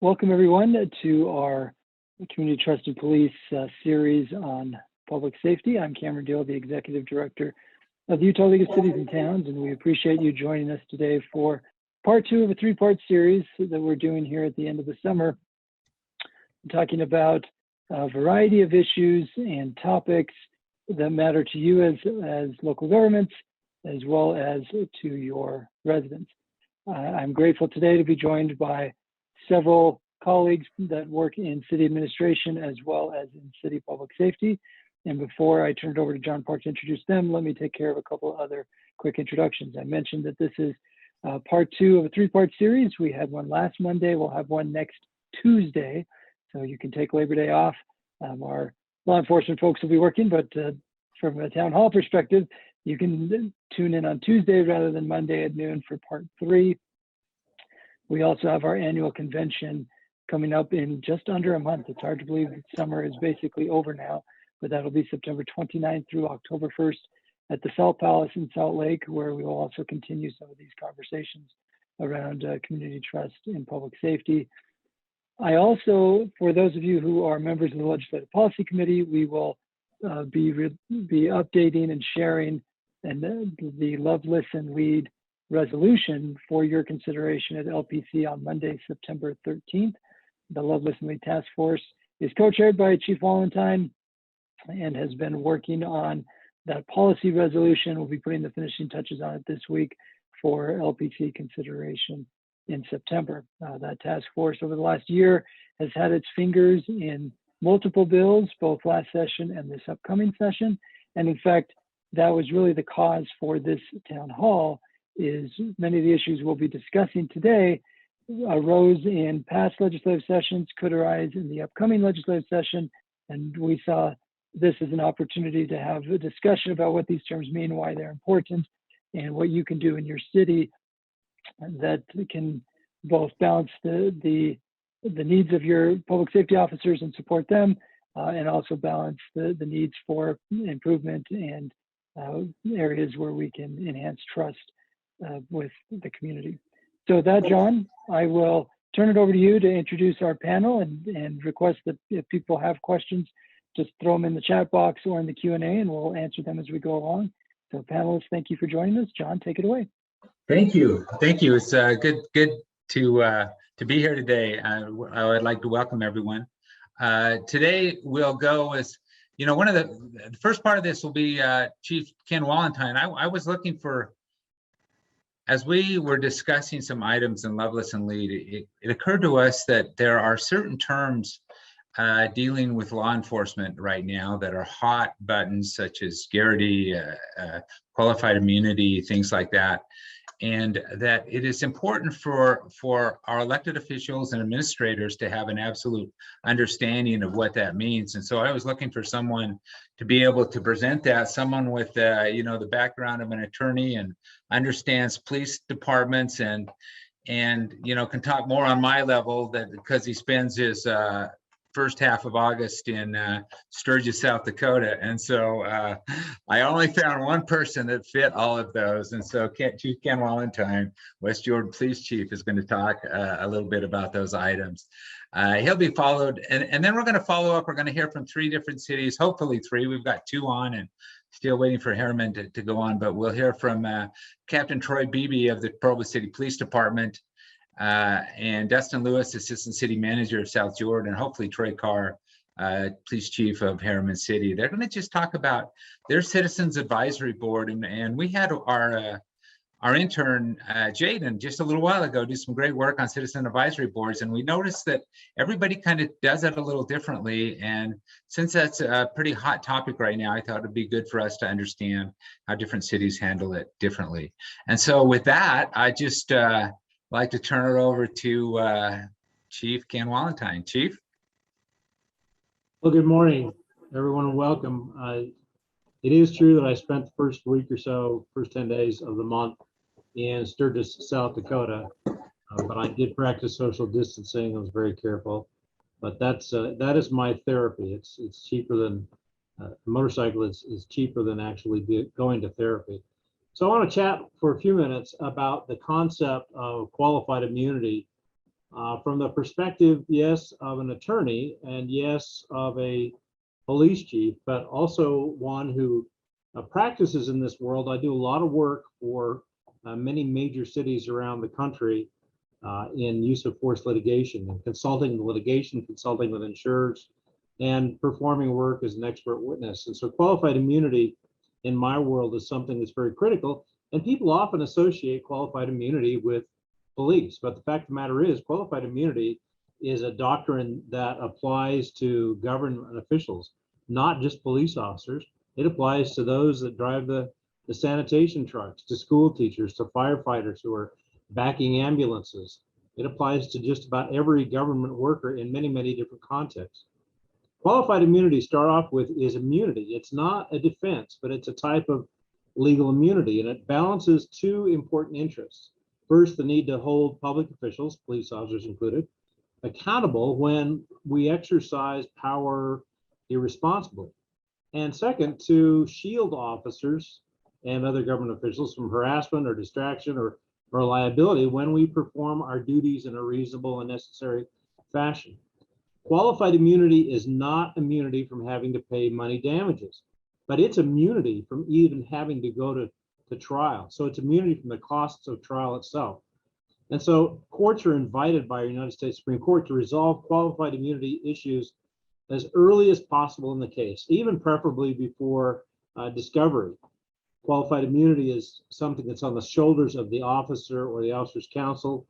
Welcome everyone to our Community Trusted Police series on public safety. I'm Cameron Deal, the Executive Director of the Utah League of Cities and Towns, and we appreciate you joining us today for part two of a three-part series that we're doing here at the end of the summer, talking about a variety of issues and topics that matter to you as local governments, as well as to your residents. I'm grateful today to be joined by several colleagues that work in city administration as well as in city public safety. And before I turn it over to John Park to introduce them, let me take care of a couple other quick introductions. I mentioned that this is part two of a three-part series. We had one last Monday. We'll have one next Tuesday. So you can take Labor Day off. Our law enforcement folks will be working, but from a town hall perspective, you can tune in on Tuesday rather than Monday at noon for part three. We also have our annual convention coming up in just under a month. It's hard to believe that summer is basically over now, but that'll be September 29th through October 1st at the Salt Palace in Salt Lake, where we will also continue some of these conversations around community trust in public safety. I also, for those of you who are members of the Legislative Policy Committee, we will be updating and sharing the Love, Listen, Lead resolution for your consideration at LPC on Monday, September 13th. The Love, Listen, Lead Task Force is co-chaired by Chief Wallentine and has been working on that policy resolution. We'll be putting the finishing touches on it this week for LPC consideration in September. That task force over the last year has had its fingers in multiple bills, both last session and this upcoming session. And in fact, that was really the cause for this town hall, is many of the issues we'll be discussing today arose in past legislative sessions, could arise in the upcoming legislative session, and we saw this as an opportunity to have a discussion about what these terms mean, why they're important, and what you can do in your city that can both balance the needs of your public safety officers and support them, and also balance the needs for improvement and areas where we can enhance trust with the community. So with that, John, I will turn it over to you to introduce our panel and request that if people have questions, just throw them in the chat box or in the Q&A and we'll answer them as we go along. So panelists, thank you for joining us. John, take it away. Thank you. Thank you. It's good to be here today. I would like to welcome everyone. Today we'll go as, you know, one of the first part of this will be Chief Ken Wallentine. I was looking for, as we were discussing some items in Love, Listen, Lead, it occurred to us that there are certain terms dealing with law enforcement right now that are hot buttons, such as Garrity, qualified immunity, things like that. And that it is important for our elected officials and administrators to have an absolute understanding of what that means. And so I was looking for someone to be able to present that, someone with you know, the background of an attorney and understands police departments and you know, can talk more on my level, that because he spends his first half of August in Sturgis, South Dakota. And so I only found one person that fit all of those. And so Chief Ken Wallentine, West Jordan Police Chief, is going to talk a little bit about those items. He'll be followed, and then we're going to follow up. We're going to hear from 3 different cities, hopefully 3. We've got 2 on and still waiting for Harriman to go on, but we'll hear from Captain Troy Bebee of the Provo City Police Department, and Dustin Lewis, Assistant City Manager of South Jordan, and hopefully Troy Carr, Police Chief of Harriman City. They're going to just talk about their Citizens Advisory Board, and we had our intern Jaden just a little while ago do some great work on citizen advisory boards, and we noticed that everybody kind of does it a little differently. And since that's a pretty hot topic right now, I thought it'd be good for us to understand how different cities handle it differently. And so with that, I just like to turn it over to Chief Ken Wallentine. Chief? Well, good morning, everyone, and welcome. It is true that I spent the first week or so, first 10 days of the month in Sturgis, South Dakota, but I did practice social distancing. I was very careful, but that is my therapy. It's cheaper than a motorcycle is cheaper than actually going to therapy. So I want to chat for a few minutes about the concept of qualified immunity From the perspective, yes, of an attorney and yes, of a police chief, but also one who practices in this world. I do a lot of work for many major cities around the country in use of force litigation and consulting litigation, consulting with insurers, and performing work as an expert witness. And so qualified immunity in my world is something that's very critical. And people often associate qualified immunity with police. But the fact of the matter is, qualified immunity is a doctrine that applies to government officials, not just police officers. It applies to those that drive the sanitation trucks, to school teachers, to firefighters who are backing ambulances. It applies to just about every government worker in many, many different contexts. Qualified immunity, start off with, is immunity. It's not a defense, but it's a type of legal immunity, and it balances two important interests. First, the need to hold public officials, police officers included, accountable when we exercise power irresponsibly. And second, to shield officers and other government officials from harassment or distraction or liability when we perform our duties in a reasonable and necessary fashion. Qualified immunity is not immunity from having to pay money damages, but it's immunity from even having to go to trial. So it's immunity from the costs of trial itself. And so courts are invited by our United States Supreme Court to resolve qualified immunity issues as early as possible in the case, even preferably before discovery. Qualified immunity is something that's on the shoulders of the officer or the officer's counsel.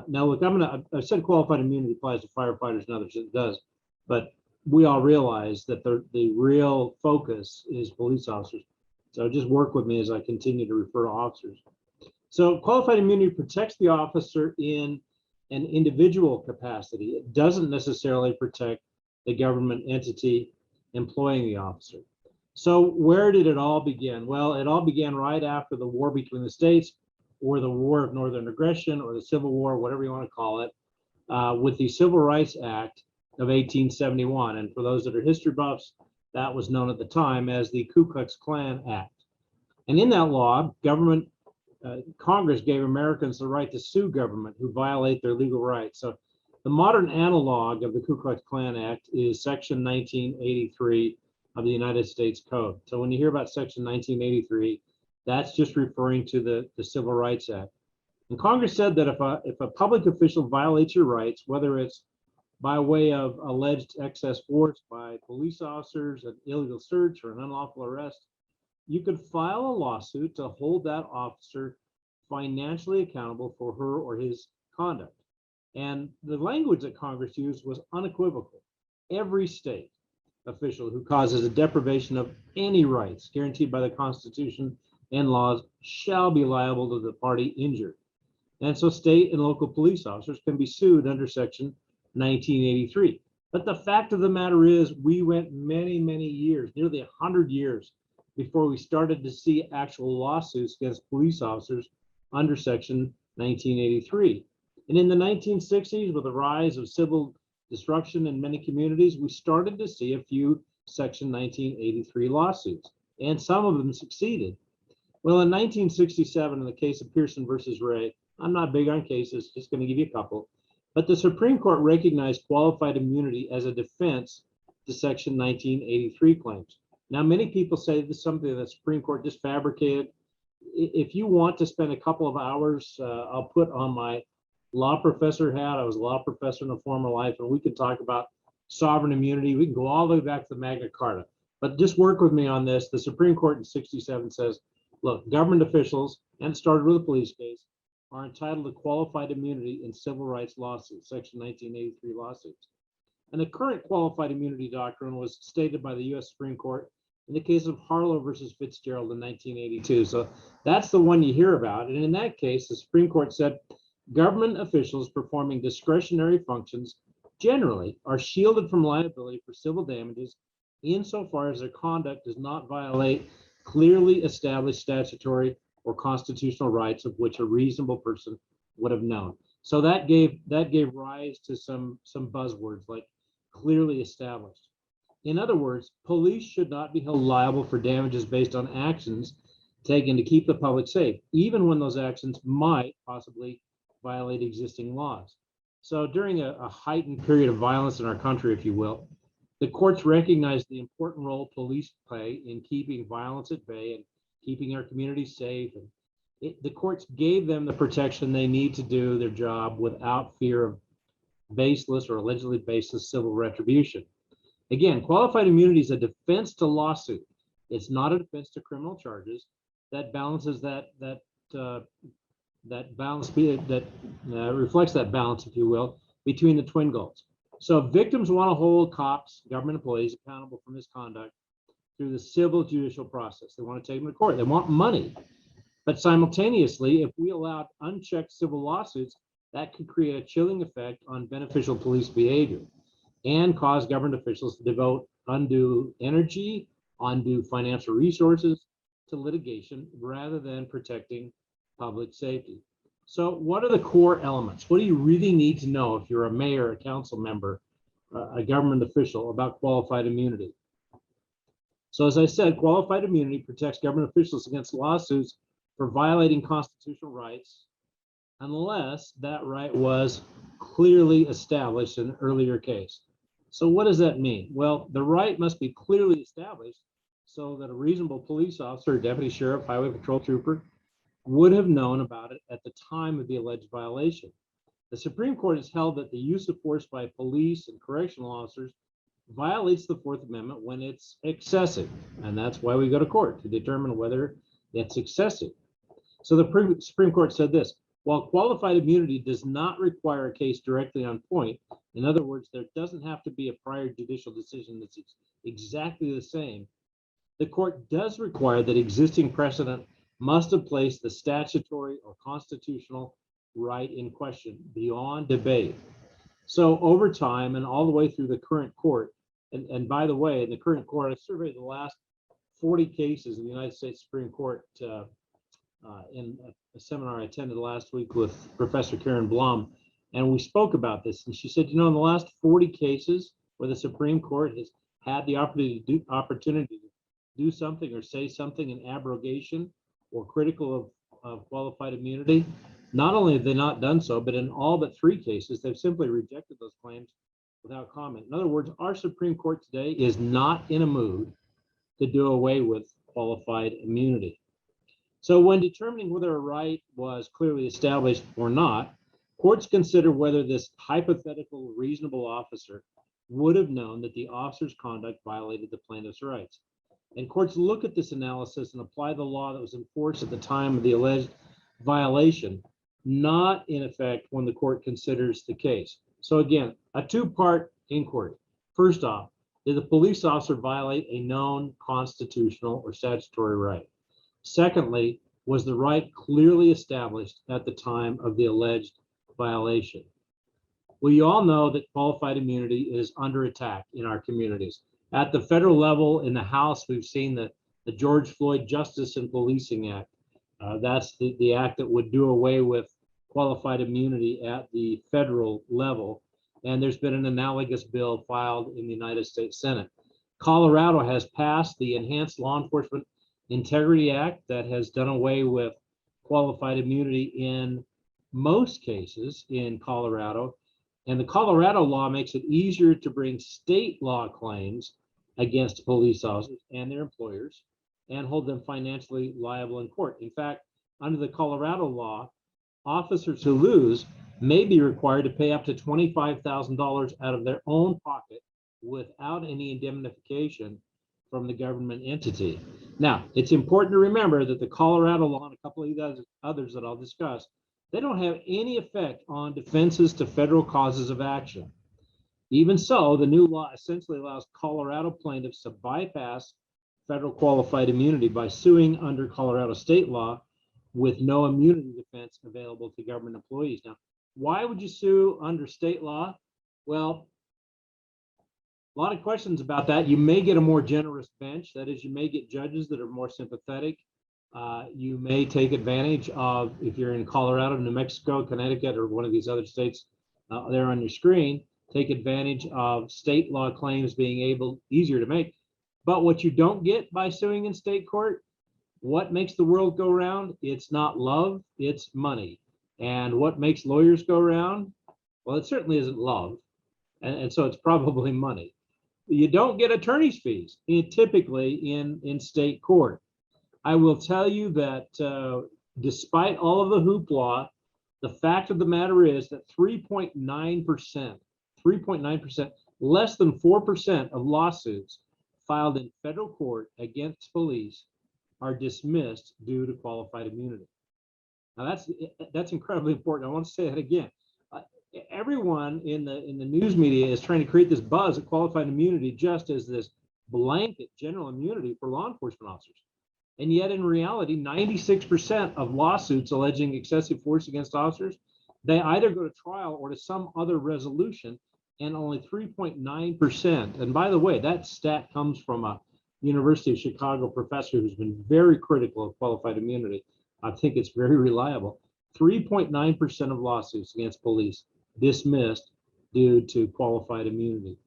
Now, look, I've said qualified immunity applies to firefighters and others, it does, but we all realize that the real focus is police officers. So just work with me as I continue to refer to officers. So qualified immunity protects the officer in an individual capacity. It doesn't necessarily protect the government entity employing the officer. So where did it all begin? Well, it all began right after the war between the states, or the War of Northern Aggression, or the Civil War, whatever you want to call it, with the Civil Rights Act of 1871. And for those that are history buffs, that was known at the time as the Ku Klux Klan Act. And in that law, Congress gave Americans the right to sue government who violate their legal rights. So the modern analog of the Ku Klux Klan Act is Section 1983 of the United States Code. So when you hear about Section 1983, that's just referring to the Civil Rights Act. And Congress said that if a public official violates your rights, whether it's by way of alleged excess force by police officers, an illegal search, or an unlawful arrest, you could file a lawsuit to hold that officer financially accountable for her or his conduct. And the language that Congress used was unequivocal. Every state official who causes a deprivation of any rights guaranteed by the Constitution and laws shall be liable to the party injured. And so state and local police officers can be sued under Section 1983. But the fact of the matter is, we went many, many years, nearly 100 years, before we started to see actual lawsuits against police officers under Section 1983. And in the 1960s, with the rise of civil disruption in many communities, we started to see a few Section 1983 lawsuits, and some of them succeeded. Well, in 1967, in the case of Pearson versus Ray, I'm not big on cases, just going to give you a couple, but the Supreme Court recognized qualified immunity as a defense to Section 1983 claims. Now, many people say this is something that the Supreme Court just fabricated. If you want to spend a couple of hours, I'll put on my law professor hat. I was a law professor in a former life, and we can talk about sovereign immunity. We can go all the way back to the Magna Carta, but just work with me on this. The Supreme Court in 67 says, look, government officials, and it started with a police case, are entitled to qualified immunity in civil rights lawsuits, Section 1983 lawsuits. And the current qualified immunity doctrine was stated by the US Supreme Court in the case of Harlow versus Fitzgerald in 1982. So that's the one you hear about. And in that case, the Supreme Court said government officials performing discretionary functions generally are shielded from liability for civil damages insofar as their conduct does not violate clearly established statutory or constitutional rights of which a reasonable person would have known. So that gave rise to some buzzwords like clearly established. In other words, police should not be held liable for damages based on actions taken to keep the public safe, even when those actions might possibly violate existing laws. So during a heightened period of violence in our country, if you will, the courts recognized the important role police play in keeping violence at bay and keeping our communities safe. And the courts gave them the protection they need to do their job without fear of baseless or allegedly baseless civil retribution. Again, qualified immunity is a defense to lawsuit. It's not a defense to criminal charges. That balances that balance, that reflects that balance, if you will, between the twin goals. So victims want to hold cops, government employees accountable for misconduct through the civil judicial process. They want to take them to court. They want money. But simultaneously, if we allowed unchecked civil lawsuits, that could create a chilling effect on beneficial police behavior and cause government officials to devote undue energy, undue financial resources to litigation rather than protecting public safety. So what are the core elements? What do you really need to know if you're a mayor, a council member, a government official about qualified immunity? So as I said, qualified immunity protects government officials against lawsuits for violating constitutional rights unless that right was clearly established in an earlier case. So what does that mean? Well, the right must be clearly established so that a reasonable police officer, deputy sheriff, highway patrol trooper would have known about it at the time of the alleged violation. The Supreme Court has held that the use of force by police and correctional officers violates the Fourth Amendment when it's excessive. And that's why we go to court, to determine whether it's excessive. So the Supreme Court said this: while qualified immunity does not require a case directly on point, in other words, there doesn't have to be a prior judicial decision that's exactly the same, the court does require that existing precedent must have placed the statutory or constitutional right in question beyond debate. So over time and all the way through the current court, and by the way, in the current court, I surveyed the last 40 cases in the United States Supreme Court in a seminar I attended last week with Professor Karen Blum, and we spoke about this. And she said, you know, in the last 40 cases where the Supreme Court has had the opportunity to do something or say something in abrogation or critical of qualified immunity, not only have they not done so, but in all but 3 cases, they've simply rejected those claims without comment. In other words, our Supreme Court today is not in a mood to do away with qualified immunity. So when determining whether a right was clearly established or not, courts consider whether this hypothetical reasonable officer would have known that the officer's conduct violated the plaintiff's rights. And courts look at this analysis and apply the law that was enforced at the time of the alleged violation, not in effect when the court considers the case. So again, a 2-part inquiry. First off, did the police officer violate a known constitutional or statutory right? Secondly, was the right clearly established at the time of the alleged violation? Well, you all know that qualified immunity is under attack in our communities. At the federal level, in the House, we've seen the George Floyd Justice and Policing Act. That's the act that would do away with qualified immunity at the federal level. And there's been an analogous bill filed in the United States Senate. Colorado has passed the Enhanced Law Enforcement Integrity Act that has done away with qualified immunity in most cases in Colorado. And the Colorado law makes it easier to bring state law claims against police officers and their employers and hold them financially liable in court. In fact, under the Colorado law, officers who lose may be required to pay up to $25,000 out of their own pocket without any indemnification from the government entity. Now, it's important to remember that the Colorado law and a couple of others that I'll discuss, they don't have any effect on defenses to federal causes of action. Even so, the new law essentially allows Colorado plaintiffs to bypass federal qualified immunity by suing under Colorado state law with no immunity defense available to government employees. Now, why would you sue under state law? Well, a lot of questions about that. You may get a more generous bench. That is, you may get judges that are more sympathetic. You may take advantage of, if you're in Colorado, New Mexico, Connecticut, or one of these other states there on your screen, take advantage of state law claims being easier to make. But what you don't get by suing in state court, what makes the world go round? It's not love, it's money. And what makes lawyers go round? Well, it certainly isn't love, and so it's probably money. You don't get attorney's fees typically in state court. I will tell you that despite all of the hoopla, the fact of the matter is that 3.9%, less than 4% of lawsuits filed in federal court against police are dismissed due to qualified immunity. Now that's incredibly important. I want to say that again. Everyone in the news media is trying to create this buzz of qualified immunity just as this blanket general immunity for law enforcement officers. And yet in reality, 96% of lawsuits alleging excessive force against officers, they either go to trial or to some other resolution, and only 3.9%. And by the way, that stat comes from a University of Chicago professor who's been very critical of qualified immunity. I think it's very reliable. 3.9% of lawsuits against police dismissed due to qualified immunity.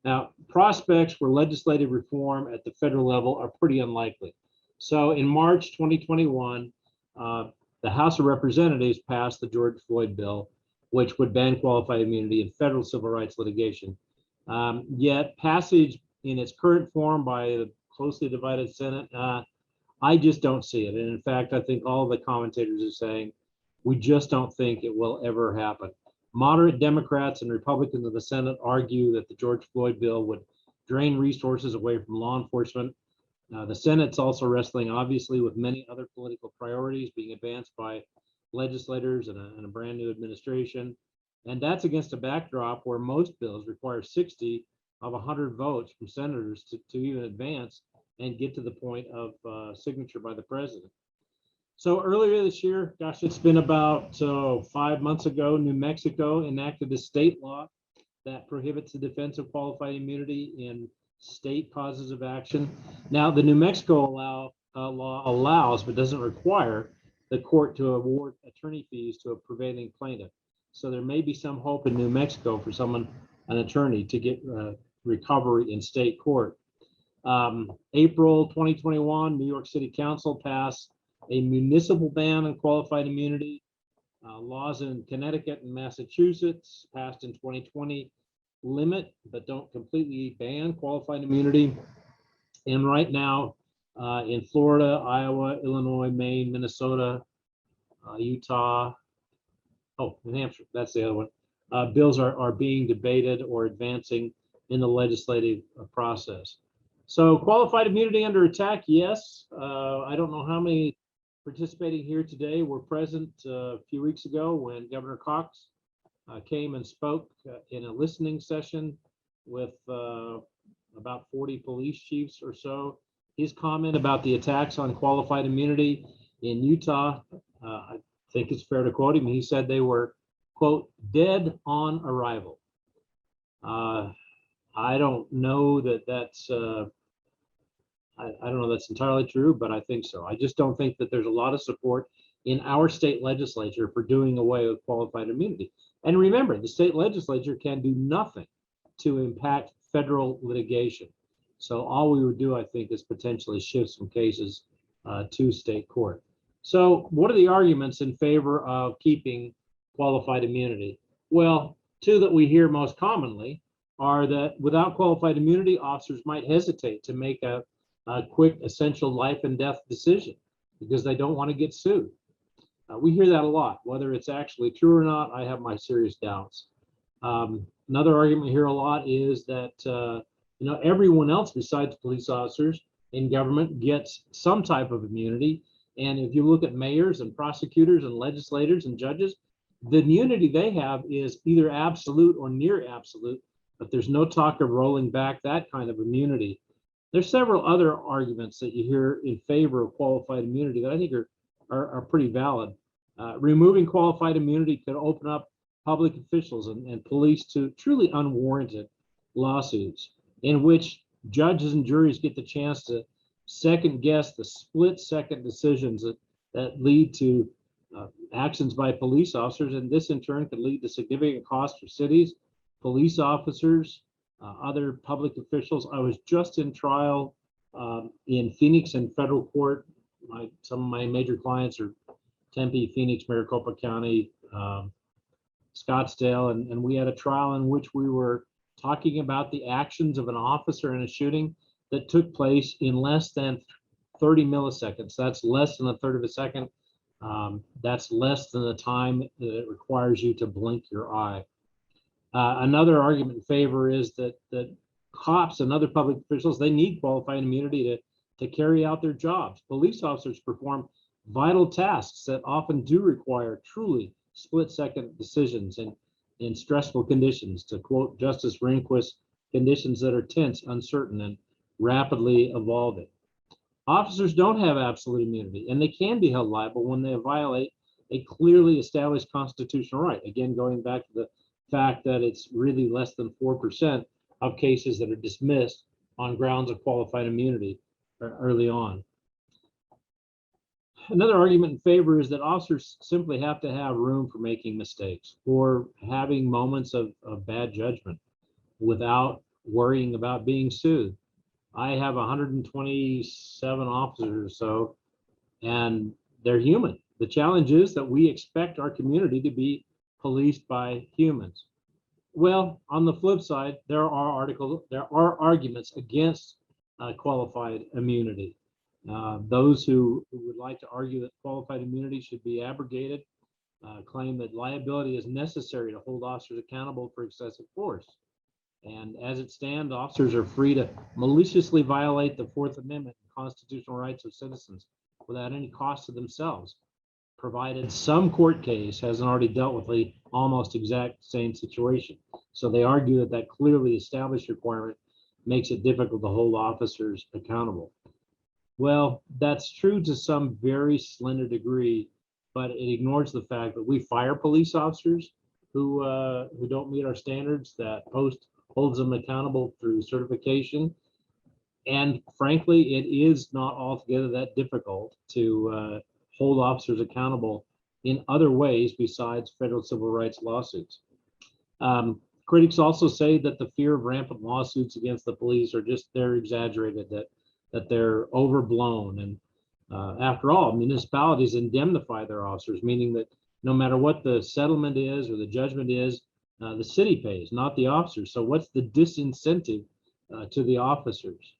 Now, prospects for legislative reform at the federal level are pretty unlikely. So in March 2021, the House of Representatives passed the George Floyd bill, which would ban qualified immunity in federal civil rights litigation. Yet passage in its current form by the closely divided Senate, I just don't see it. And in fact, I think all the commentators are saying, we just don't think it will ever happen. Moderate Democrats and Republicans in the Senate argue that the George Floyd bill would drain resources away from law enforcement. The Senate's also wrestling, obviously, with many other political priorities being advanced by legislators and a brand new administration. And that's against a backdrop where most bills require 60 of 100 votes from senators to even advance and get to the point of signature by the president. So earlier this year, gosh, it's been about 5 months ago, New Mexico enacted a state law that prohibits the defense of qualified immunity in state causes of action. Now, the New Mexico law allows, but doesn't require, the court to award attorney fees to a prevailing plaintiff. So there may be some hope in New Mexico for an attorney, to get recovery in state court. April 2021, New York City Council passed a municipal ban on qualified immunity. Laws in Connecticut and Massachusetts passed in 2020 limit but don't completely ban qualified immunity. And right now in Florida, Iowa, Illinois, Maine, Minnesota, Utah, New Hampshire, that's the other one. Bills are being debated or advancing in the legislative process. So qualified immunity under attack, yes. I don't know how many participating here today were present a few weeks ago when Governor Cox came and spoke in a listening session with about 40 police chiefs or so. His comment about the attacks on qualified immunity in Utah, I think it's fair to quote him. He said they were, quote, dead on arrival. I don't know that that's I don't know that's entirely true, but I think so. I just don't think that there's a lot of support in our state legislature for doing away with qualified immunity. And remember, the state legislature can do nothing to impact federal litigation. So all we would do, I think, is potentially shift some cases to state court. So what are the arguments in favor of keeping qualified immunity? Well, two that we hear most commonly are that without qualified immunity, officers might hesitate to make a quick, essential life and death decision because they don't want to get sued. We hear that a lot. Whether it's actually true or not, I have my serious doubts. Another argument we hear a lot is that everyone else besides police officers in government gets some type of immunity. And if you look at mayors and prosecutors and legislators and judges, the immunity they have is either absolute or near absolute, but there's no talk of rolling back that kind of immunity. There's several other arguments that you hear in favor of qualified immunity that I think are pretty valid. Removing qualified immunity could open up public officials and police to truly unwarranted lawsuits in which judges and juries get the chance to second guess the split-second decisions that lead to actions by police officers, and this in turn could lead to significant costs for cities, police officers, other public officials. I was just in trial in Phoenix in federal court. Some of my major clients are Tempe, Phoenix, Maricopa County, Scottsdale, and we had a trial in which we were talking about the actions of an officer in a shooting that took place in less than 30 milliseconds. That's less than a third of a second. That's less than the time that it requires you to blink your eye. Another argument in favor is that cops and other public officials, they need qualified immunity to carry out their jobs. Police officers perform vital tasks that often do require truly split-second decisions in stressful conditions. To quote Justice Rehnquist, conditions that are tense, uncertain, and rapidly evolving. Officers don't have absolute immunity, and they can be held liable when they violate a clearly established constitutional right. Again, going back to the fact that it's really less than 4% of cases that are dismissed on grounds of qualified immunity early on. Another argument in favor is that officers simply have to have room for making mistakes or having moments of bad judgment without worrying about being sued. I have 127 officers or so, and they're human. The challenge is that we expect our community to be policed by humans. Well, on the flip side, there are arguments against qualified immunity. Those who would like to argue that qualified immunity should be abrogated claim that liability is necessary to hold officers accountable for excessive force. And as it stands, officers are free to maliciously violate the Fourth Amendment and constitutional rights of citizens without any cost to themselves, provided some court case hasn't already dealt with the almost exact same situation. So they argue that that clearly established requirement makes it difficult to hold officers accountable. Well, that's true to some very slender degree, but it ignores the fact that we fire police officers who don't meet our standards, that Post holds them accountable through certification. And frankly, it is not altogether that difficult to hold officers accountable in other ways besides federal civil rights lawsuits. Critics also say that the fear of rampant lawsuits against the police they're exaggerated, that they're overblown. And after all, municipalities indemnify their officers, meaning that no matter what the settlement is or the judgment is, the city pays, not the officers. So what's the disincentive to the officers?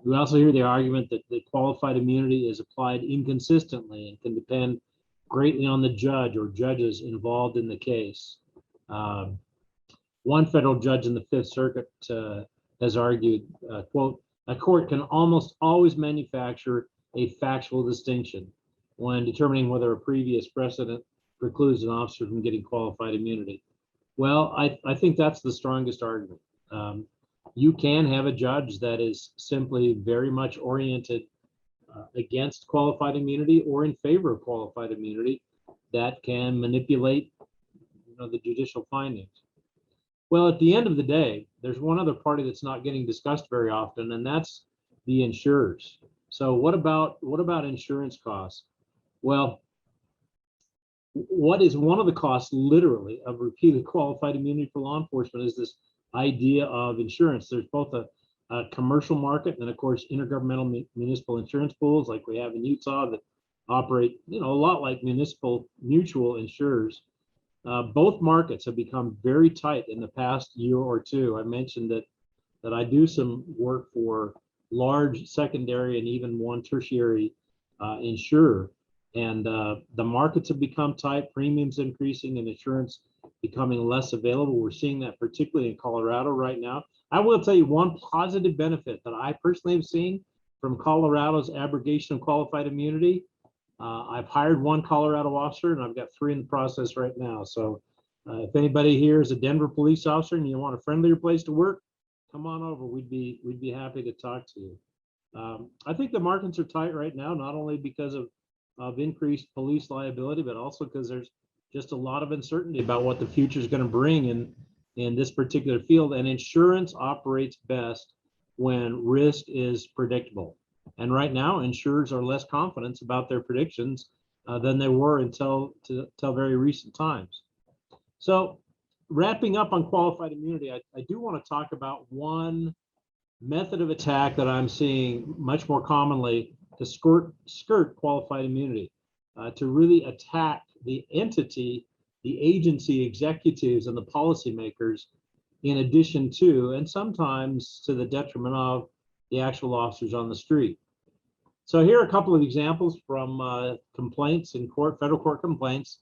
We also hear the argument that the qualified immunity is applied inconsistently and can depend greatly on the judge or judges involved in the case. One federal judge in the Fifth Circuit has argued, quote, a court can almost always manufacture a factual distinction when determining whether a previous precedent precludes an officer from getting qualified immunity. Well, I think that's the strongest argument. You can have a judge that is simply very much oriented against qualified immunity or in favor of qualified immunity that can manipulate the judicial findings. Well, at the end of the day, there's one other party that's not getting discussed very often, and that's the insurers. So what about insurance costs? Well, what is one of the costs literally of repeated qualified immunity for law enforcement is this idea of insurance. There's both a commercial market and of course intergovernmental municipal insurance pools like we have in Utah that operate a lot like municipal mutual insurers. Both markets have become very tight in the past year or two. I mentioned that I do some work for large secondary and even one tertiary insurer. And the markets have become tight, premiums increasing and insurance becoming less available. We're seeing that particularly in Colorado right now. I will tell you one positive benefit that I personally have seen from Colorado's abrogation of qualified immunity. I've hired one Colorado officer and I've got 3 in the process right now. So if anybody here is a Denver police officer and you want a friendlier place to work, come on over. We'd be happy to talk to you. I think the markets are tight right now, not only because of increased police liability, but also because there's just a lot of uncertainty about what the future is going to bring in this particular field. And insurance operates best when risk is predictable. And right now, insurers are less confident about their predictions than they were until very recent times. So wrapping up on qualified immunity, I do want to talk about one method of attack that I'm seeing much more commonly to skirt qualified immunity, to really attack the entity, the agency executives and the policymakers, in addition to, and sometimes to the detriment of, the actual officers on the street. So here are a couple of examples from complaints in court, federal court complaints.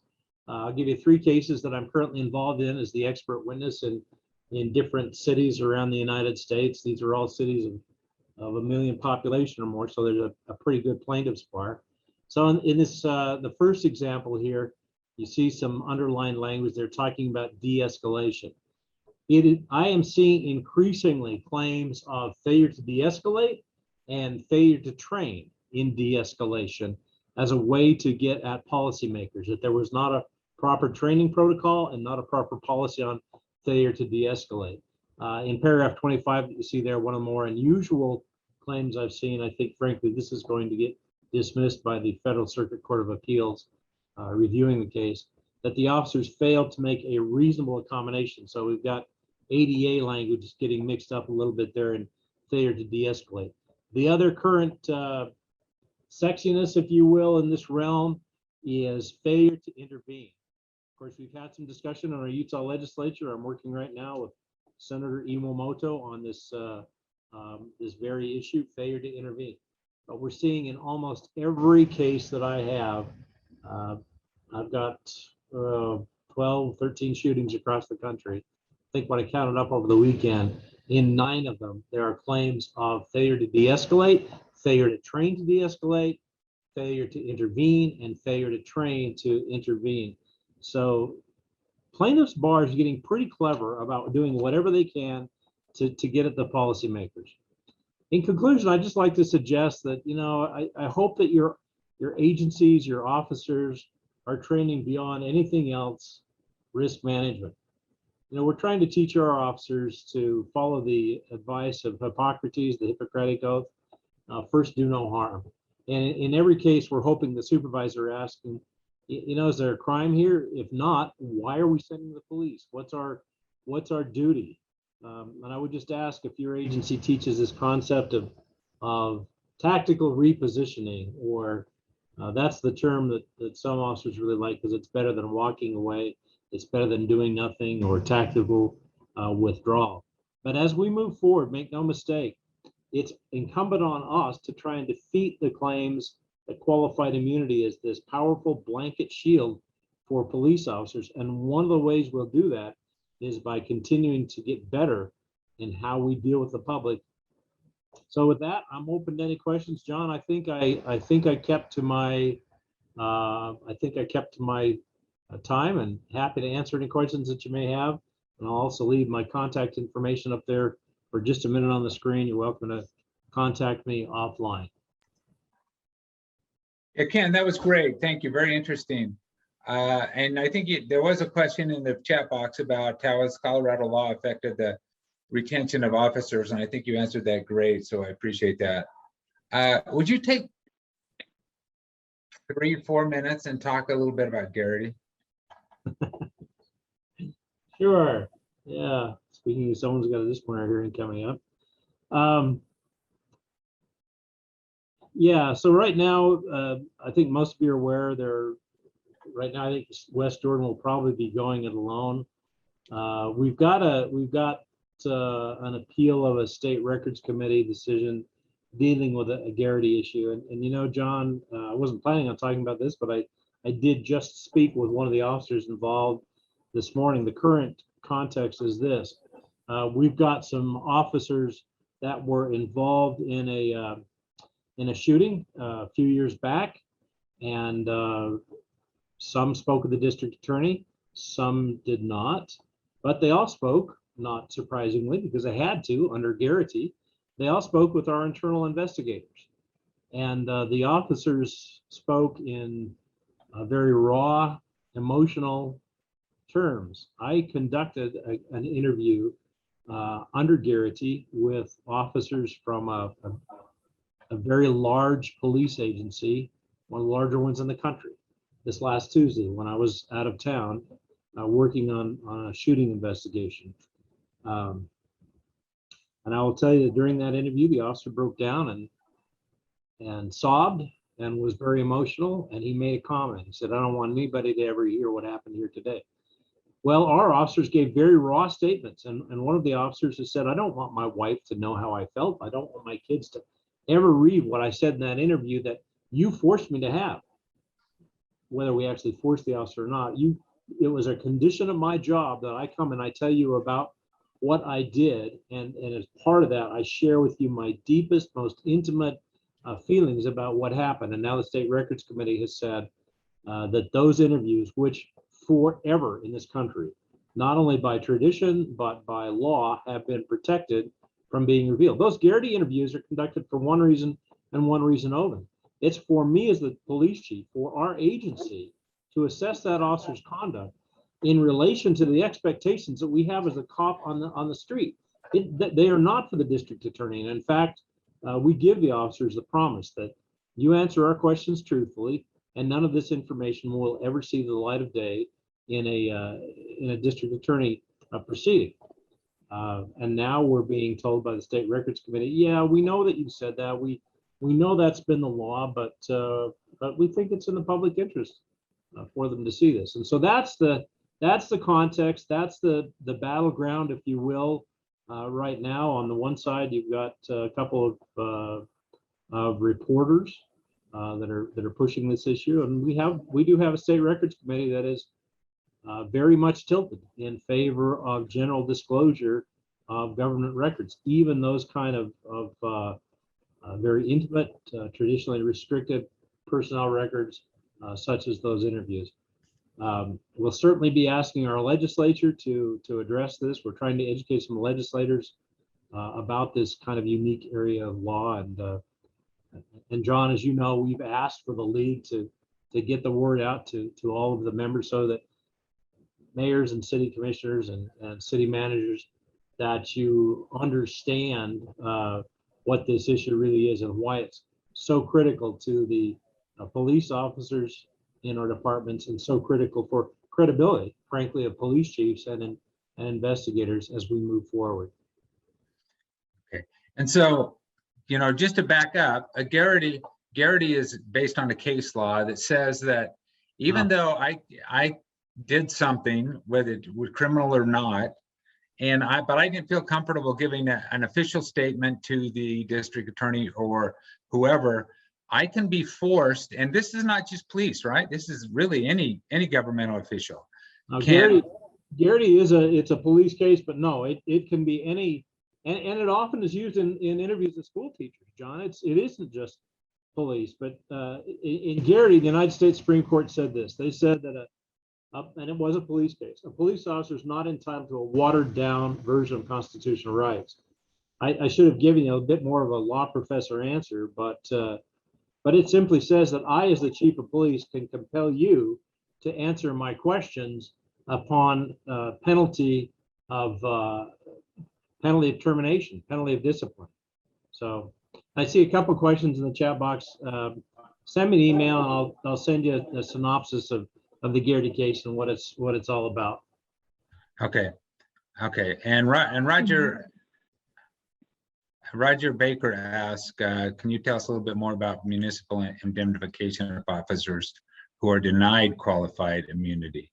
I'll give you 3 cases that I'm currently involved in as the expert witness in different cities around the United States. These are all cities of 1 million population or more, so there's a pretty good plaintiff's bar. So in this, the first example here, you see some underlined language. They're talking about de-escalation. I am seeing increasingly claims of failure to de-escalate and failure to train in de-escalation as a way to get at policymakers, that there was not a proper training protocol and not a proper policy on failure to de-escalate. In paragraph 25, you see there, one of the more unusual claims I've seen. I think, frankly, this is going to get dismissed by the Federal Circuit Court of Appeals reviewing the case, that the officers failed to make a reasonable accommodation. So we've got ADA language getting mixed up a little bit there in failure to de-escalate. The other current sexiness, if you will, in this realm is failure to intervene. Of course, we've had some discussion on our Utah legislature. I'm working right now with Senator Iwamoto on this this very issue, failure to intervene. But we're seeing in almost every case that I have, I've got 12, 13 shootings across the country. I think when I counted up over the weekend, in 9 of them, there are claims of failure to de-escalate, failure to train to de-escalate, failure to intervene, and failure to train to intervene. So plaintiffs' bar is getting pretty clever about doing whatever they can to get at the policymakers. In conclusion, I'd just like to suggest that, you know, I hope that your agencies, your officers are training beyond anything else risk management. You know, we're trying to teach our officers to follow the advice of Hippocrates, the Hippocratic Oath, first do no harm. And in every case, we're hoping the supervisor asking, you know, is there a crime here? If not, why are we sending the police? What's our duty? And I would just ask if your agency teaches this concept of tactical repositioning, or that's the term that some officers really like, because it's better than walking away. It's better than doing nothing, or tactical withdrawal. But as we move forward, make no mistake, it's incumbent on us to try and defeat the claims that qualified immunity is this powerful blanket shield for police officers. And one of the ways we'll do that is by continuing to get better in how we deal with the public. So with that, I'm open to any questions. John, I think I kept to my time, and happy to answer any questions that you may have. And I'll also leave my contact information up there for just a minute on the screen. You're welcome to contact me offline. Yeah, Ken, that was great. Thank you. Very interesting. And I think there was a question in the chat box about how has Colorado law affected the retention of officers, and I think you answered that great, so I appreciate that. Would you take 3 or 4 minutes and talk a little bit about Garrity? Sure. Yeah. Speaking of, someone's got a disciplinary hearing coming up. Yeah. So right now, I think most of you are aware. Right now, I think West Jordan will probably be going it alone. We've got an appeal of a state records committee decision dealing with a Garrity issue. And you know, John, I wasn't planning on talking about this, but I did just speak with one of the officers involved this morning. The current context is this. We've got some officers that were involved in a shooting a few years back, and some spoke with the district attorney, some did not, but they all spoke, not surprisingly, because they had to under Garrity. They all spoke with our internal investigators, and the officers spoke in very raw, emotional terms. I conducted an interview under Garrity with officers from a very large police agency, one of the larger ones in the country, this last Tuesday when I was out of town working on a shooting investigation. And I will tell you that during that interview, the officer broke down and sobbed and was very emotional. And he made a comment. He said, "I don't want anybody to ever hear what happened here today." Well, our officers gave very raw statements. And one of the officers has said, "I don't want my wife to know how I felt. I don't want my kids to ever read what I said in that interview that you forced me to have." Whether we actually forced the officer or not, it was a condition of my job that I come and I tell you about what I did. And as part of that, I share with you my deepest, most intimate feelings about what happened. And now the State Records Committee has said that those interviews, which forever in this country, not only by tradition, but by law, have been protected from being revealed. Those Garrity interviews are conducted for one reason and one reason only. It's for me as the police chief, for our agency, to assess that officer's conduct in relation to the expectations that we have as a cop on the street. They are not for the district attorney. And in fact, we give the officers the promise that you answer our questions truthfully, and none of this information will ever see the light of day in a district attorney proceeding. And now we're being told by the State Records Committee, "Yeah, we know that you said that. We know that's been the law, but we think it's in the public interest for them to see this." And so that's the context. That's the battleground, if you will. Right now, on the one side, you've got a couple of reporters that are pushing this issue, and we do have a State Records Committee that is very much tilted in favor of general disclosure of government records, even those kind of very intimate, traditionally restricted personnel records, such as those interviews. We'll certainly be asking our legislature to address this. We're trying to educate some legislators about this kind of unique area of law. And John, as you know, we've asked for the league to get the word out to all of the members so that mayors and city commissioners and city managers, that you understand what this issue really is and why it's so critical to the police officers in our departments, and so critical for credibility, frankly, of police chiefs and investigators as we move forward. Okay, and so, just to back up, Garrity is based on a case law that says that even though I did something, whether it was criminal or not, but I didn't feel comfortable giving an official statement to the district attorney or whoever, I can be forced, and this is not just police, right? This is really any governmental official. Now, Garrity it's a police case, but no, it can be any, and it often is used in interviews with school teachers, John. It isn't just police, but in Garrity, the United States Supreme Court said this. They said that and it was a police case, a police officer is not entitled to a watered down version of constitutional rights. I should have given you a bit more of a law professor answer, but it simply says that I, as the chief of police, can compel you to answer my questions upon penalty of termination, penalty of discipline. So I see a couple of questions in the chat box. Send me an email and I'll send you a synopsis of the Garrity case and what it's all about. Okay. And Roger Baker asked, can you tell us a little bit more about municipal indemnification of officers who are denied qualified immunity?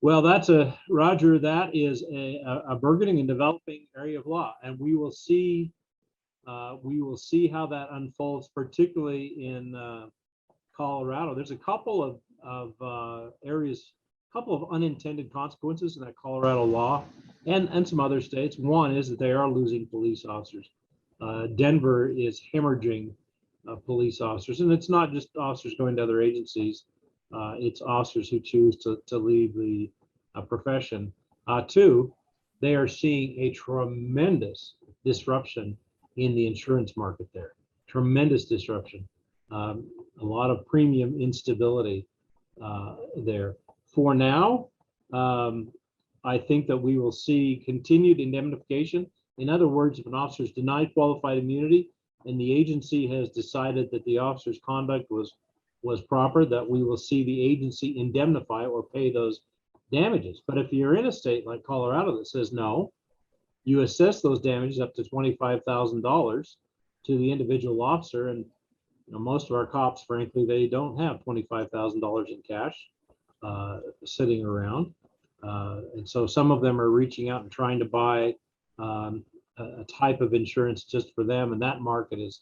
Well, Roger, that is a burgeoning and developing area of law, and we will see how that unfolds, particularly in Colorado. There's a couple of areas, a couple of unintended consequences in that Colorado law, and some other states. One is that they are losing police officers. Denver is hemorrhaging police officers, and it's not just officers going to other agencies. It's officers who choose to leave the profession. Two, they are seeing a tremendous disruption in the insurance market there. Tremendous disruption. A lot of premium instability there. For now, I think that we will see continued indemnification. In other words, if an officer is denied qualified immunity and the agency has decided that the officer's conduct was proper, that we will see the agency indemnify or pay those damages. But if you're in a state like Colorado that says no, you assess those damages up to $25,000 to the individual officer, and most of our cops, frankly, they don't have $25,000 in cash sitting around. And so some of them are reaching out and trying to buy a type of insurance just for them, and that market is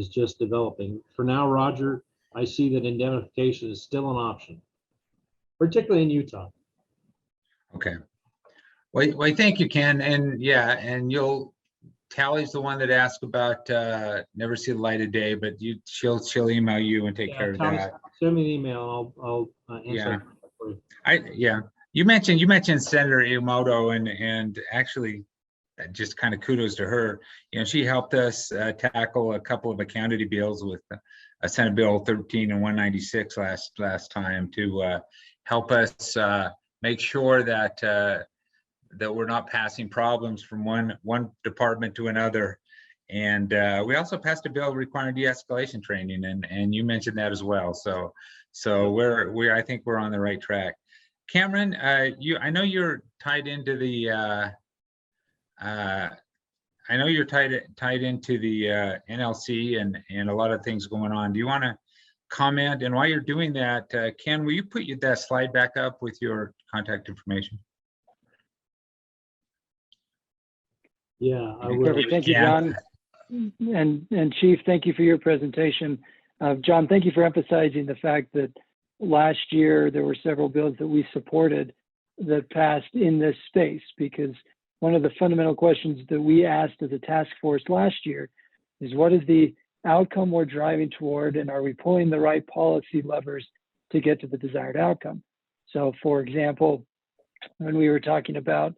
just developing. For now, Roger, I see that indemnification is still an option, particularly in Utah. Okay. Well, thank you, Ken. And yeah, and Tally's the one that asked about never see the light of day, but she'll email you and take care of that. Send me an email. I'll answer. Yeah. You mentioned Senator Iamoto, and actually, just kind of kudos to her. She helped us tackle a couple of accountability bills with Senate Bill 13 and 196 last time to help us make sure that that we're not passing problems from one department to another. And we also passed a bill requiring de-escalation training, and you mentioned that as well. So I think we're on the right track. Cameron, I know you're tied into the NLC and a lot of things going on. Do you want to comment? And while you're doing that, Ken, will you put that slide back up with your contact information? Yeah, I will. Perfect. Thank you, John. And Chief, thank you for your presentation. John, thank you for emphasizing the fact that last year there were several bills that we supported that passed in this space, because one of the fundamental questions that we asked as a task force last year is, what is the outcome we're driving toward, and are we pulling the right policy levers to get to the desired outcome? So, for example, when we were talking about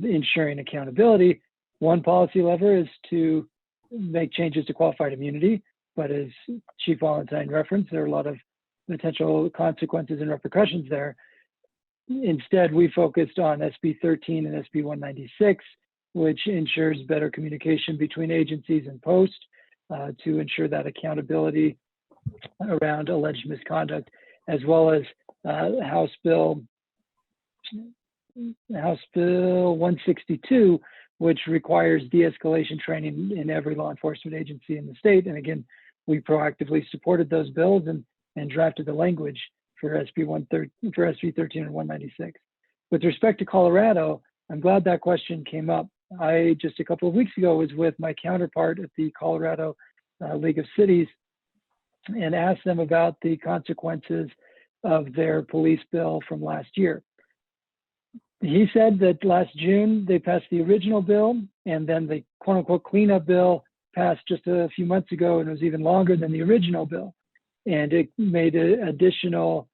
ensuring accountability, one policy lever is to make changes to qualified immunity, but as Chief Wallentine referenced, there are a lot of potential consequences and repercussions there. Instead, we focused on SB 13 and SB 196, which ensures better communication between agencies and post to ensure that accountability around alleged misconduct, as well as House Bill 162, which requires de-escalation training in every law enforcement agency in the state. And again, we proactively supported those bills and drafted the language for SB 13 and 196. With respect to Colorado, I'm glad that question came up. I just a couple of weeks ago was with my counterpart at the Colorado League of Cities and asked them about the consequences of their police bill from last year. He said that last June they passed the original bill, and then the quote-unquote cleanup bill passed just a few months ago, and it was even longer than the original bill. And it made additional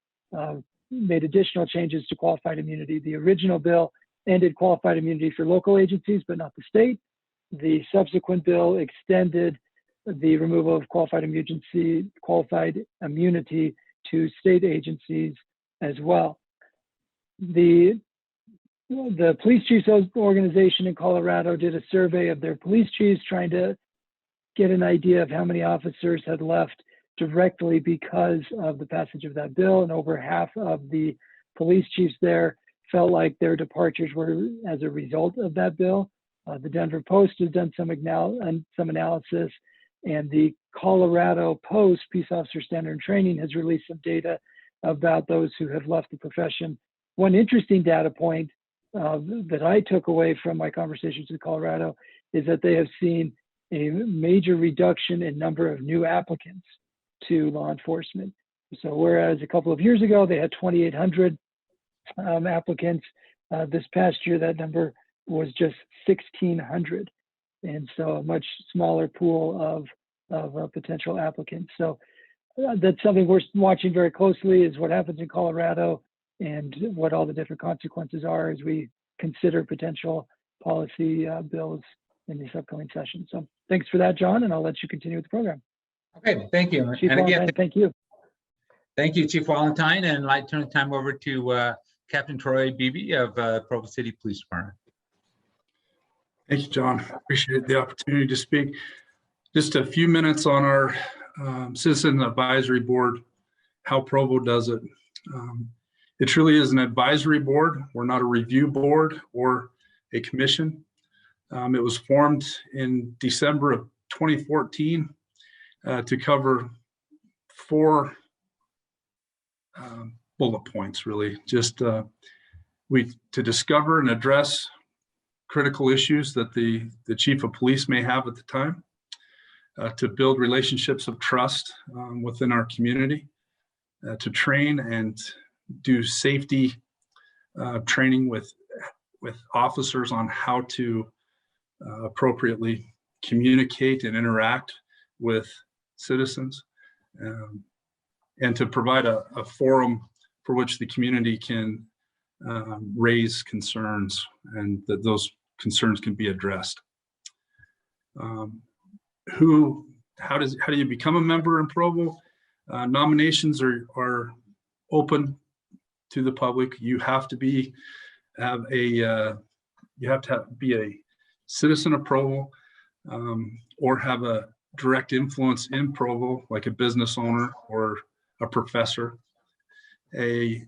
changes to qualified immunity. The original bill ended qualified immunity for local agencies, but not the state. The subsequent bill extended the removal of qualified immunity to state agencies as well. The police chiefs organization in Colorado did a survey of their police chiefs, trying to get an idea of how many officers had left directly because of the passage of that bill, and over half of the police chiefs there felt like their departures were as a result of that bill. The Denver Post has done some analysis, and the Colorado Post Peace Officer Standard and Training has released some data about those who have left the profession. One interesting data point that I took away from my conversations with Colorado is that they have seen a major reduction in number of new applicants to law enforcement. So whereas a couple of years ago they had 2,800 applicants, this past year that number was just 1,600, and so a much smaller pool of potential applicants. So that's something we're watching very closely, is what happens in Colorado and what all the different consequences are as we consider potential policy bills in this upcoming session. So thanks for that, John, and I'll let you continue with the program. Okay, thank you. Chief and again, Wallentine, thank you. Thank you, Chief Wallentine, and I'd like to turn the time over to Captain Troy Bebee of Provo City Police Department. Thank you, John. Appreciate the opportunity to speak. Just a few minutes on our Citizen Advisory Board, how Provo does it. It truly is an advisory board. We're not a review board or a commission. It was formed in December of 2014 to cover 4 bullet points, really. Just to discover and address critical issues that the chief of police may have at the time, to build relationships of trust within our community, to train and do safety training with officers on how to appropriately communicate and interact with citizens, and to provide a forum for which the community can raise concerns and that those concerns can be addressed. How do you become a member in Provo? Nominations are open to the public. You have to be a citizen of Provo, or have a direct influence in Provo, like a business owner or a professor. We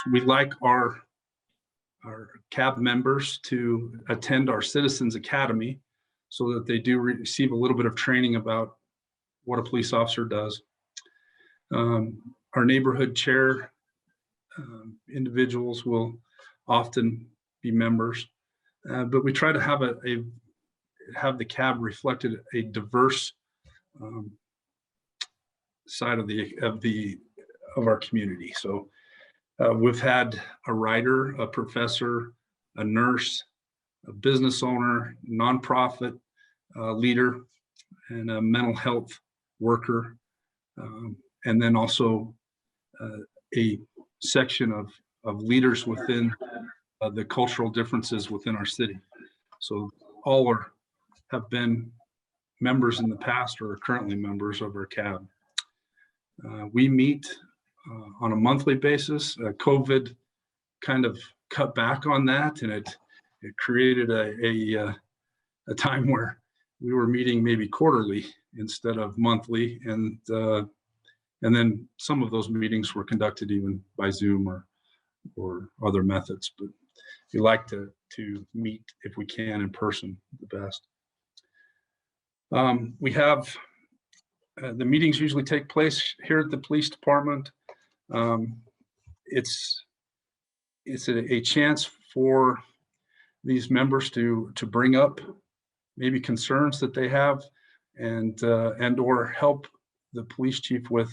like our CAB members to attend our Citizens Academy so that they do receive a little bit of training about what a police officer does. Our neighborhood chair individuals will often be members, but we try to have have the CAB reflected a diverse side of our community. So we've had a writer, a professor, a nurse, a business owner, nonprofit leader, and a mental health worker, and then also a section of leaders within the cultural differences within our city. So all have been members in the past or are currently members of our CAB. We meet on a monthly basis. COVID kind of cut back on that, and it created a time where we were meeting maybe quarterly instead of monthly, and then some of those meetings were conducted even by Zoom or other methods. But we like to meet, if we can, in person the best. We have the meetings usually take place here at the police department. It's a chance for these members to bring up maybe concerns that they have, and or help the police chief with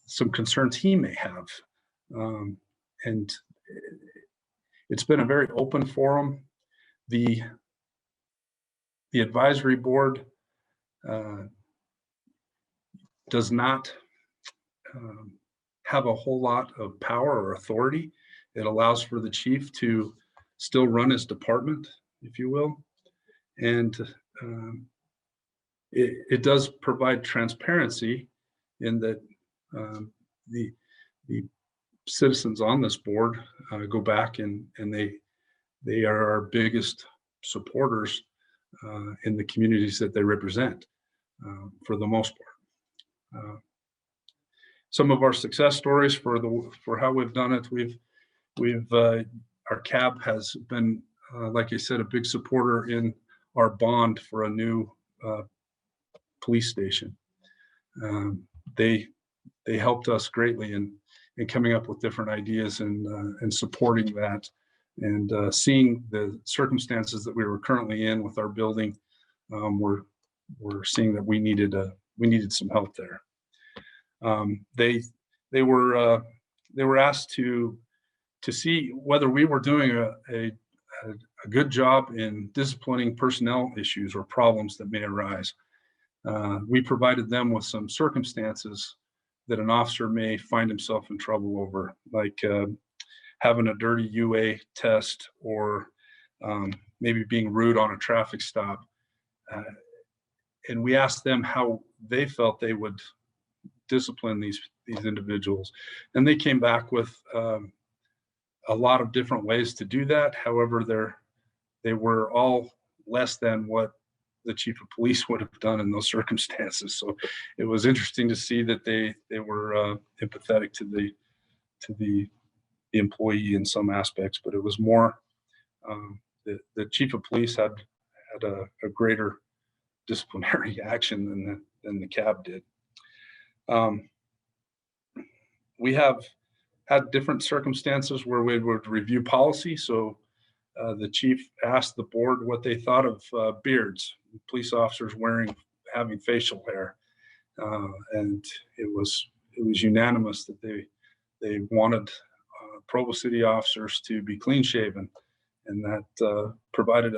some concerns he may have. And it's been a very open forum. The advisory board does not have a whole lot of power or authority. It allows for the chief to still run his department, if you will. And it does provide transparency in that the citizens on this board go back and they are our biggest supporters in the communities that they represent, for the most part. Some of our success stories for how we've done it, our CAB has been, like I said, a big supporter in our bond for a new police station. They helped us greatly in coming up with different ideas and supporting that, and seeing the circumstances that we were currently in with our building. We're seeing that we needed some help there. They were asked to see whether we were doing a good job in disciplining personnel issues or problems that may arise. We provided them with some circumstances that an officer may find himself in trouble over, like having a dirty UA test, or maybe being rude on a traffic stop. And we asked them how they felt they would discipline these individuals. And they came back with a lot of different ways to do that. However, they were all less than what the chief of police would have done in those circumstances. So it was interesting to see that they were empathetic to the employee in some aspects, but it was more the chief of police had a greater disciplinary action than the cab did. We have had different circumstances where we would review policy. So the chief asked the board what they thought of beards, police officers having facial hair, and it was unanimous that they wanted Provo City officers to be clean shaven, and that provided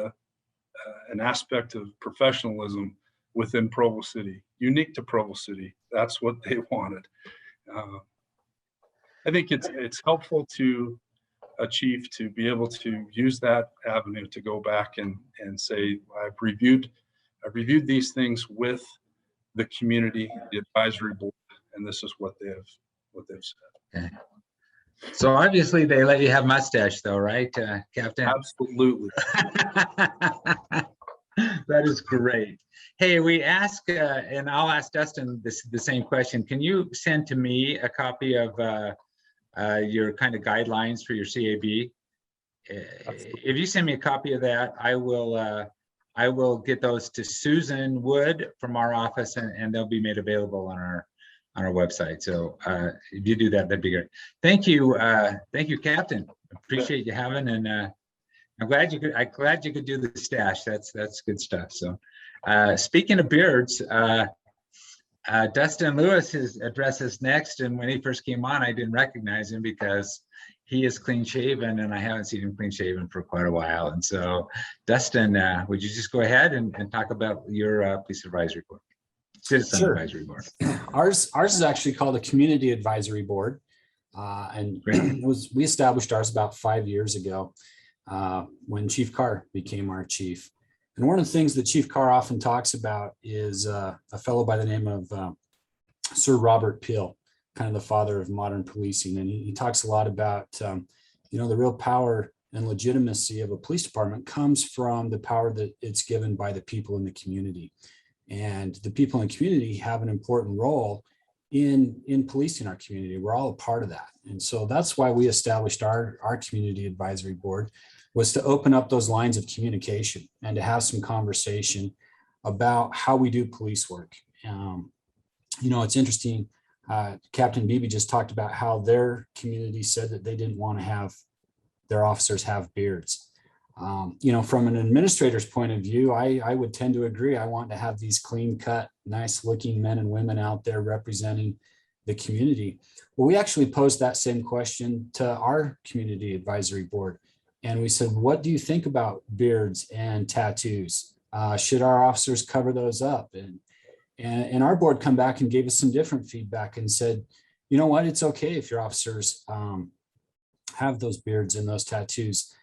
an aspect of professionalism within Provo City, unique to Provo City. That's what they wanted. I think it's helpful to a chief to be able to use that avenue to go back and say, I've reviewed these things with the community, the advisory board, and this is what they've said. Okay. So obviously they let you have mustache though, right, Captain? Absolutely. That is great. Hey, we ask, and I'll ask Dustin the same question. Can you send to me a copy of your kind of guidelines for your CAB? If you send me a copy of that, I will get those to Susan Wood from our office, and they'll be made available on our website. So if you do that, that'd be great. Thank you, Captain. Appreciate you having, and I'm glad you could do the stash. That's good stuff. So speaking of beards, Dustin Lewis addresses next, and when he first came on, I didn't recognize him because he is clean shaven, and I haven't seen him clean shaven for quite a while. And so, Dustin, would you just go ahead and talk about your police advisory board, citizen advisory board? Ours is actually called a community advisory board, and we established ours about 5 years ago when Chief Carr became our chief. And one of the things that Chief Carr often talks about is a fellow by the name of Sir Robert Peel, kind of the father of modern policing. And he talks a lot about, the real power and legitimacy of a police department comes from the power that it's given by the people in the community. And the people in the community have an important role in policing our community. We're all a part of that. And so that's why we established our community advisory board, was to open up those lines of communication and to have some conversation about how we do police work. It's interesting. Captain Bebee just talked about how their community said that they didn't want to have their officers have beards. From an administrator's point of view, I would tend to agree. I want to have these clean cut, nice looking men and women out there representing the community. Well, we actually posed that same question to our community advisory board. And we said, what do you think about beards and tattoos? Should our officers cover those up? And our board come back and gave us some different feedback and said, you know what, it's okay if your officers have those beards and those tattoos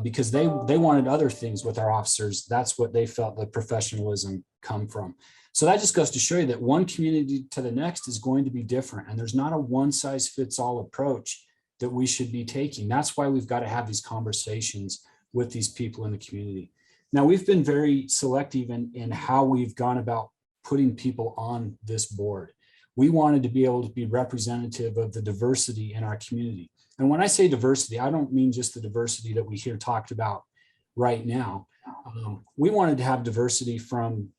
because they wanted other things with our officers. That's what they felt the professionalism come from. So that just goes to show you that one community to the next is going to be different. And there's not a one size fits all approach that we should be taking. That's why we've got to have these conversations with these people in the community. Now, we've been very selective in how we've gone about putting people on this board. We wanted to be able to be representative of the diversity in our community. And when I say diversity, I don't mean just the diversity that we hear talked about right now. We wanted to have diversity from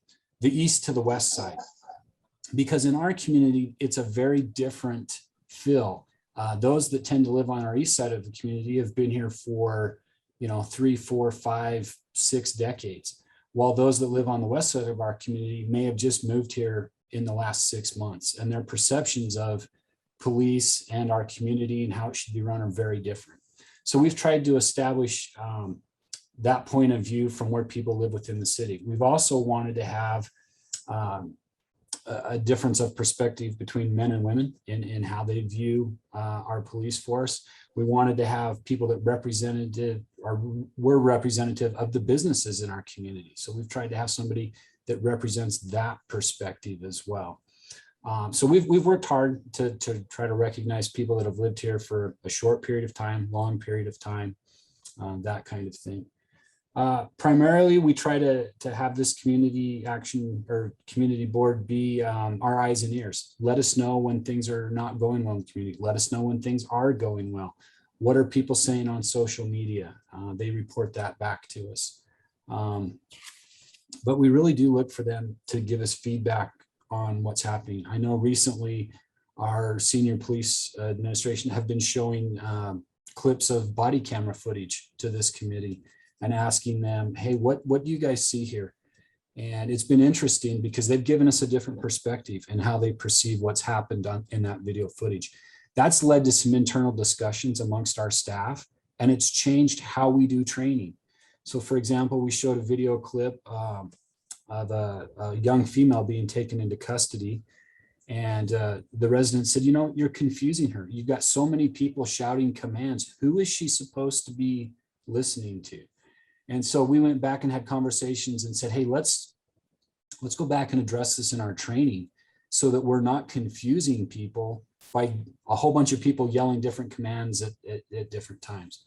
the east to the west side, because in our community, it's a very different feel. Those that tend to live on our east side of the community have been here for, 3, 4, 5, 6 decades, while those that live on the west side of our community may have just moved here in the last 6 months, and their perceptions of police and our community and how it should be run are very different. So we've tried to establish that point of view from where people live within the city. We've also wanted to have a difference of perspective between men and women in how they view our police force. We wanted to have people that were representative of the businesses in our community. So we've tried to have somebody that represents that perspective as well. So we've worked hard to try to recognize people that have lived here for a short period of time, long period of time, that kind of thing. Primarily, we try to have this community action or community board be our eyes and ears. Let us know when things are not going well in the community. Let us know when things are going well. What are people saying on social media? They report that back to us. but we really do look for them to give us feedback on what's happening. I know recently our senior police administration have been showing clips of body camera footage to this committee and asking them, hey, what do you guys see here? And it's been interesting because they've given us a different perspective and how they perceive what's happened in that video footage. That's led to some internal discussions amongst our staff, and it's changed how we do training. So for example, we showed a video clip of a young female being taken into custody. And the resident said, you know, you're confusing her. You've got so many people shouting commands. Who is she supposed to be listening to? And so we went back and had conversations and said, hey, let's go back and address this in our training so that we're not confusing people by a whole bunch of people yelling different commands at different times.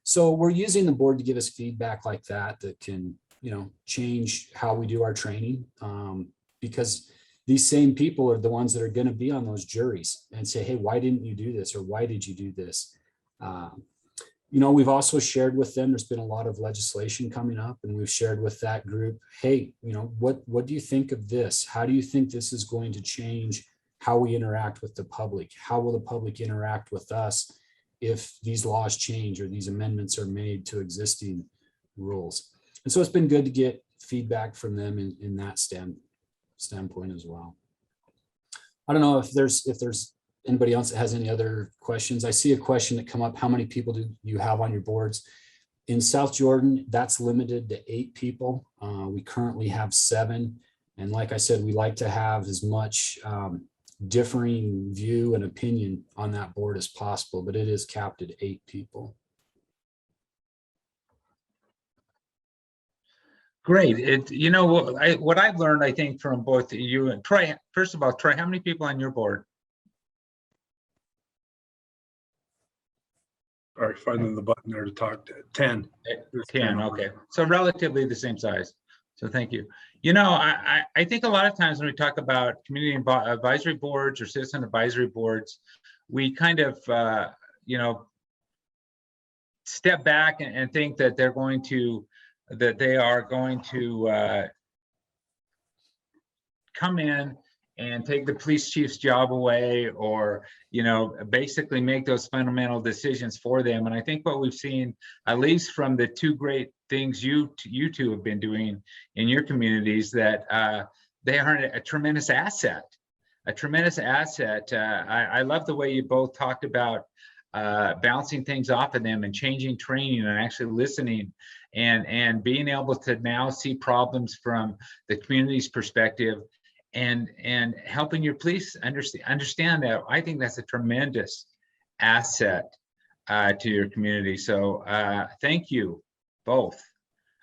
So we're using the board to give us feedback like that can, you know, change how we do our training, because these same people are the ones that are going to be on those juries and say, hey, why didn't you do this? Or why did you do this? You know, we've also shared with them, there's been a lot of legislation coming up, and we've shared with that group, hey, you know, what do you think of this? How do you think this is going to change how we interact with the public? How will the public interact with us if these laws change or these amendments are made to existing rules? And so it's been good to get feedback from them in that standpoint as well. I don't know if there's anybody else that has any other questions. I see a question that come up. How many people do you have on your boards? In South Jordan, that's limited to 8 people. We currently have 7. And like I said, we like to have as much differing view and opinion on that board as possible, but it is capped at 8 people. Great. You know, what I've learned, I think, from both you and Troy, first of all, Troy, how many people on your board? All right, finding the button there to talk to 10. 10, okay. So relatively the same size. So thank you. You know, I think a lot of times when we talk about community advisory boards or citizen advisory boards, we kind of, you know, step back and think that they are going to come in and take the police chief's job away, or, you know, basically make those fundamental decisions for them. And I think what we've seen, at least from the 2 great things you two have been doing in your communities, that they are a tremendous asset. I love the way you both talked about bouncing things off of them and changing training and actually listening and being able to now see problems from the community's perspective and helping your police understand that. I think that's a tremendous asset to your community. So thank you both.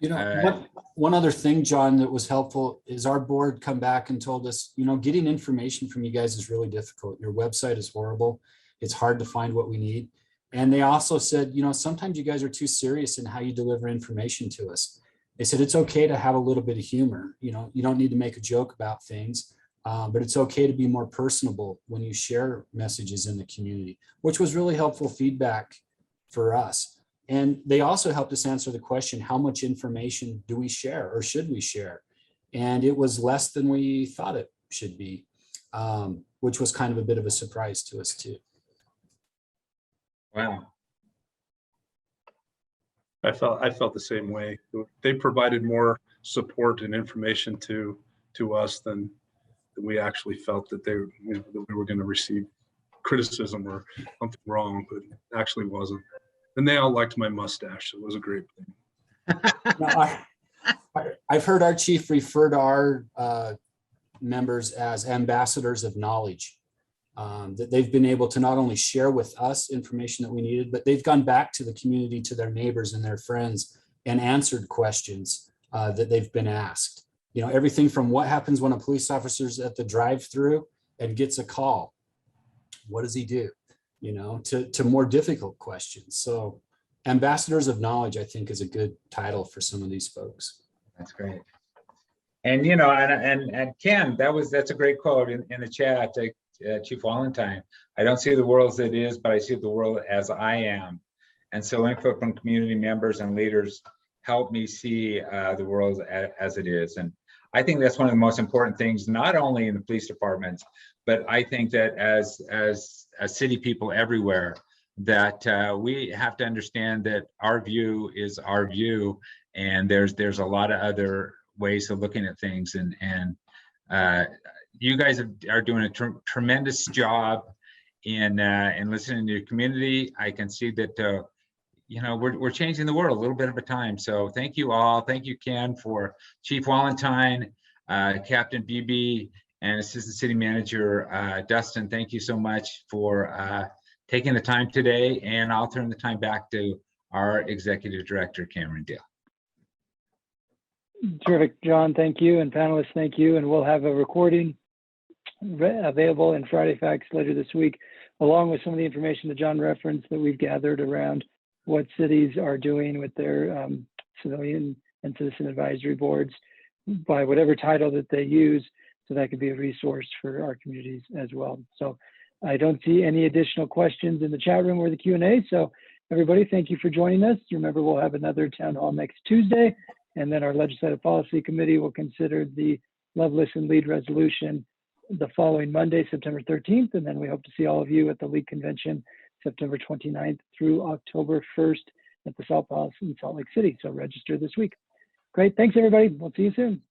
You know, one other thing, John, that was helpful is our board come back and told us, you know, getting information from you guys is really difficult. Your website is horrible. It's hard to find what we need. And they also said, you know, sometimes you guys are too serious in how you deliver information to us. They said, it's okay to have a little bit of humor. You know, you don't need to make a joke about things, but it's okay to be more personable when you share messages in the community, which was really helpful feedback for us. And they also helped us answer the question, how much information do we share or should we share? And it was less than we thought it should be, which was kind of a bit of a surprise to us too. Wow. I felt the same way. They provided more support and information to us than we actually felt that that we were going to receive criticism or something wrong, but it actually wasn't. And they all liked my mustache. So it was a great thing. Now, I've heard our chief refer to our members as ambassadors of knowledge. That they've been able to not only share with us information that we needed, but they've gone back to the community, to their neighbors and their friends, and answered questions that they've been asked. You know, everything from what happens when a police officer's at the drive-through and gets a call. What does he do? You know, to more difficult questions. So ambassadors of knowledge, I think, is a good title for some of these folks. That's great. And, you know, and Ken, that's a great quote in the chat. Chief Wallentine, I don't see the world as it is, but I see the world as I am. And so input from community members and leaders help me see the world as it is. And I think that's one of the most important things, not only in the police departments, but I think that as city people everywhere, that we have to understand that our view is our view, and there's a lot of other ways of looking at things. And you guys are doing a tremendous job in listening to your community. I can see that you know, we're changing the world a little bit at a time. So thank you all. Thank you, Ken, for Chief Wallentine, Captain Bebee, and Assistant City Manager Dustin. Thank you so much for taking the time today. And I'll turn the time back to our Executive Director, Cameron Dale. Terrific, John. Thank you. And panelists, thank you. And we'll have a recording available in Friday Facts later this week, along with some of the information that John referenced that we've gathered around what cities are doing with their civilian and citizen advisory boards by whatever title that they use. So that could be a resource for our communities as well. So I don't see any additional questions in the chat room or the Q&A. So everybody, thank you for joining us. Remember, we'll have another town hall next Tuesday, and then our Legislative Policy Committee will consider the Loveless and Lead resolution the following Monday, September 13th. And then we hope to see all of you at the League Convention September 29th through October 1st at the Salt Palace in Salt Lake City. So register this week. Great. Thanks, everybody. We'll see you soon.